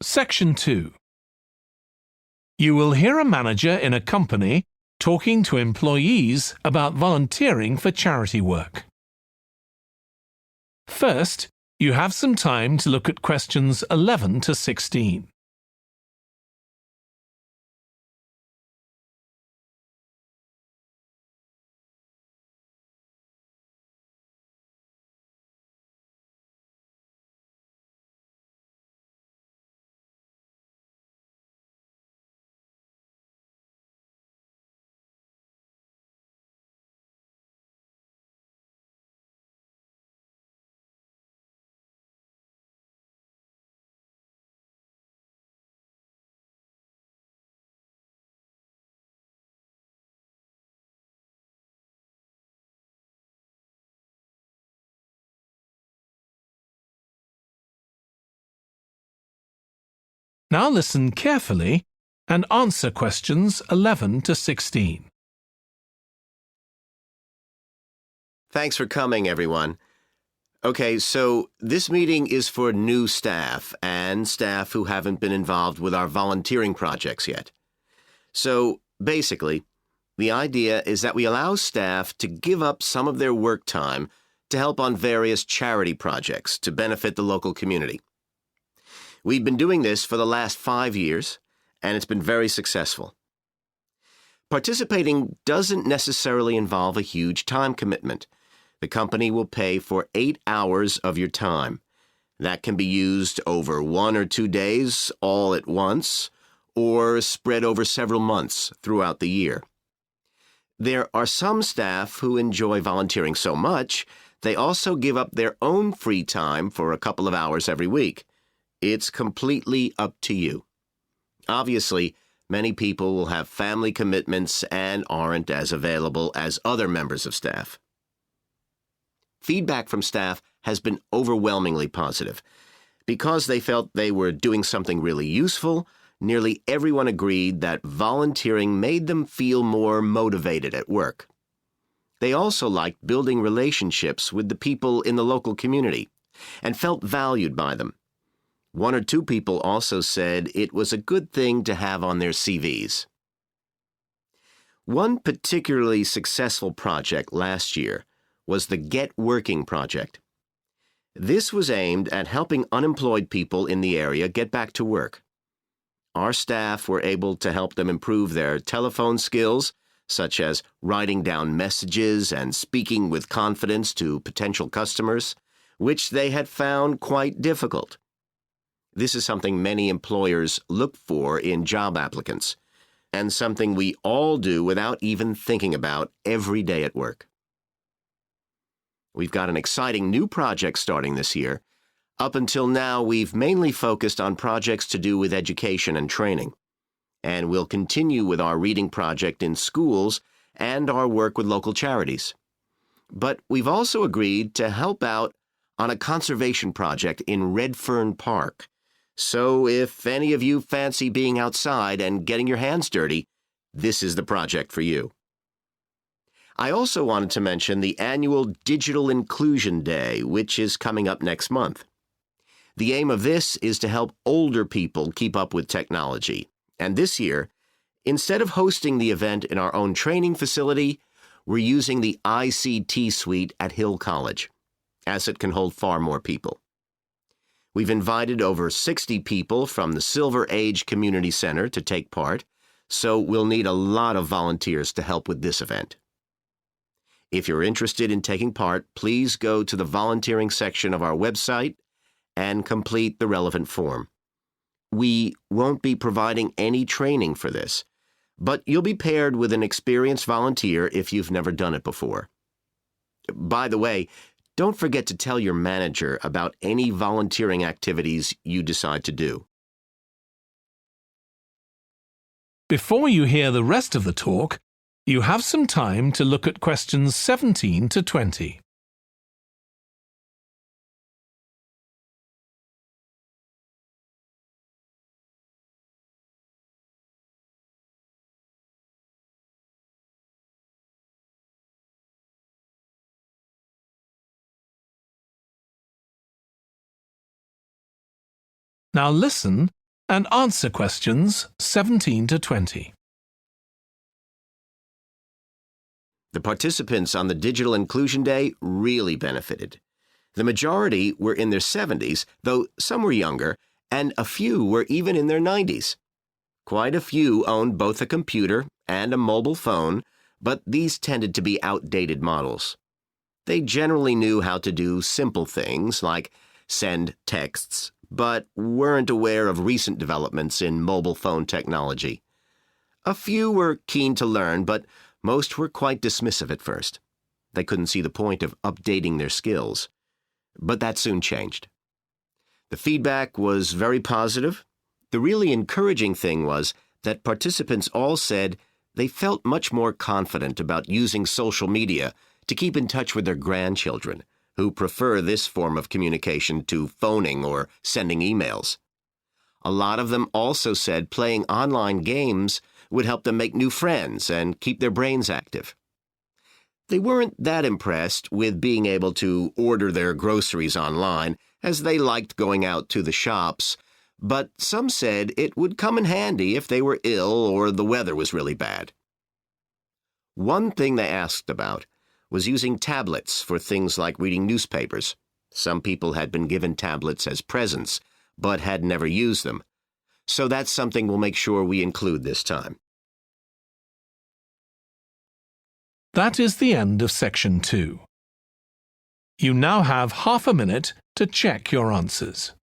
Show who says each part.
Speaker 1: Section 2. You will hear a manager in a company talking to employees about volunteering for charity work. First, you have some time to look at questions 11 to 16. Now listen carefully and answer questions 11 to 16.
Speaker 2: Thanks for coming, everyone. Okay, so this meeting is for new staff and staff who haven't been involved with our volunteering projects yet. So, basically, the idea is that we allow staff to give up some of their work time to help on various charity projects to benefit the local community. We've been doing this for the last 5 years, and it's been very successful. Participating doesn't necessarily involve a huge time commitment. The company will pay for 8 hours of your time. That can be used over 1 or 2 days all at once, or spread over several months throughout the year. There are some staff who enjoy volunteering so much, they also give up their own free time for a couple of hours every week. It's completely up to you. Obviously, many people will have family commitments and aren't as available as other members of staff. Feedback from staff has been overwhelmingly positive. Because they felt they were doing something really useful, nearly everyone agreed that volunteering made them feel more motivated at work. They also liked building relationships with the people in the local community and felt valued by them. 1 or 2 people also said it was a good thing to have on their CVs. One particularly successful project last year was the Get Working project. This was aimed at helping unemployed people in the area get back to work. Our staff were able to help them improve their telephone skills, such as writing down messages and speaking with confidence to potential customers, which they had found quite difficult. This is something many employers look for in job applicants, and something we all do without even thinking about every day at work. We've got an exciting new project starting this year. Up until now, we've mainly focused on projects to do with education and training, and we'll continue with our reading project in schools and our work with local charities. But we've also agreed to help out on a conservation project in Redfern Park. So if any of you fancy being outside and getting your hands dirty, this is the project for you. I also wanted to mention the annual Digital Inclusion Day, which is coming up next month. The aim of this is to help older people keep up with technology. And this year, instead of hosting the event in our own training facility, we're using the ICT suite at Hill College, as it can hold far more people. We've invited over 60 people from the Silver Age Community Center to take part, so we'll need a lot of volunteers to help with this event. If you're interested in taking part, please go to the volunteering section of our website and complete the relevant form. We won't be providing any training for this, but you'll be paired with an experienced volunteer if you've never done it before. By the way, don't forget to tell your manager about any volunteering activities you decide to do.
Speaker 1: Before you hear the rest of the talk, you have some time to look at questions 17 to 20. Now listen and answer questions 17 to 20.
Speaker 2: The participants on the Digital Inclusion Day really benefited. The majority were in their 70s, though some were younger, and a few were even in their 90s. Quite a few owned both a computer and a mobile phone, but these tended to be outdated models. They generally knew how to do simple things like send texts, but weren't aware of recent developments in mobile phone technology. A few were keen to learn, but most were quite dismissive at first. They couldn't see the point of updating their skills. But that soon changed. The feedback was very positive. The really encouraging thing was that participants all said they felt much more confident about using social media to keep in touch with their grandchildren, who prefer this form of communication to phoning or sending emails. A lot of them also said playing online games would help them make new friends and keep their brains active. They weren't that impressed with being able to order their groceries online, as they liked going out to the shops, but some said it would come in handy if they were ill or the weather was really bad. One thing they asked about was using tablets for things like reading newspapers. Some people had been given tablets as presents, but had never used them. So that's something we'll make sure we include this time.
Speaker 1: That is the end of Section 2. You now have half a minute to check your answers.